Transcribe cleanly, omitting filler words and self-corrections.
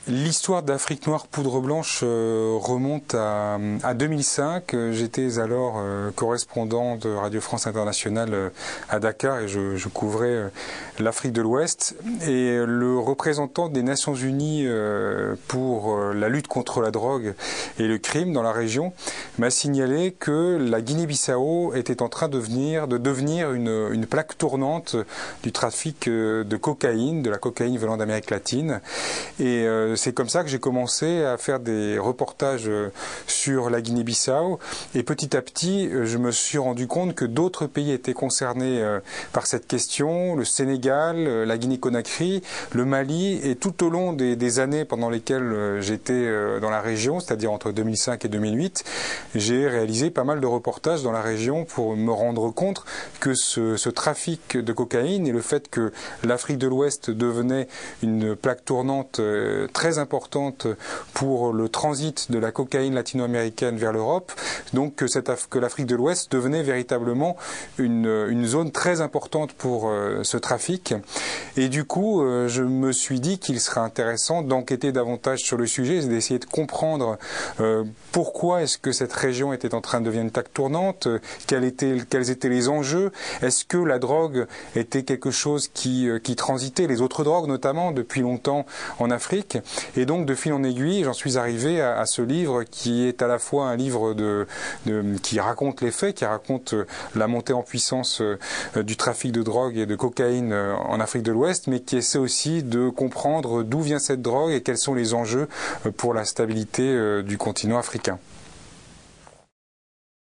L'histoire d'Afrique noire poudre blanche remonte à 2005. J'étais alors correspondant de Radio France Internationale à Dakar et je couvrais l'Afrique de l'Ouest. Et le représentant des Nations Unies pour la lutte contre la drogue et le crime dans la région m'a signalé que la Guinée-Bissau était en train de devenir une plaque tournante du trafic de cocaïne, de la cocaïne venant d'Amérique latine. Et c'est comme ça que j'ai commencé à faire des reportages sur la Guinée-Bissau et petit à petit je me suis rendu compte que d'autres pays étaient concernés par cette question, le Sénégal, la Guinée-Conakry, le Mali, et tout au long des années pendant lesquelles j'étais dans la région, c'est-à-dire entre 2005 et 2008, j'ai réalisé pas mal de reportages dans la région pour me rendre compte que ce trafic de cocaïne et le fait que l'Afrique de l'Ouest devenait une plaque tournante très importante pour le transit de la cocaïne latino-américaine vers l'Europe, donc que l'Afrique de l'Ouest devenait véritablement une zone très importante pour ce trafic. Et du coup, je me suis dit qu'il serait intéressant d'enquêter davantage sur le sujet, d'essayer de comprendre pourquoi est-ce que cette région était en train de devenir une plaque tournante, quels étaient les enjeux, est-ce que la drogue était quelque chose qui transitait, les autres drogues notamment, depuis longtemps en Afrique. Et donc, de fil en aiguille, j'en suis arrivé à ce livre qui est à la fois un livre qui raconte les faits, qui raconte la montée en puissance du trafic de drogue et de cocaïne en Afrique de l'Ouest, mais qui essaie aussi de comprendre d'où vient cette drogue et quels sont les enjeux pour la stabilité du continent africain.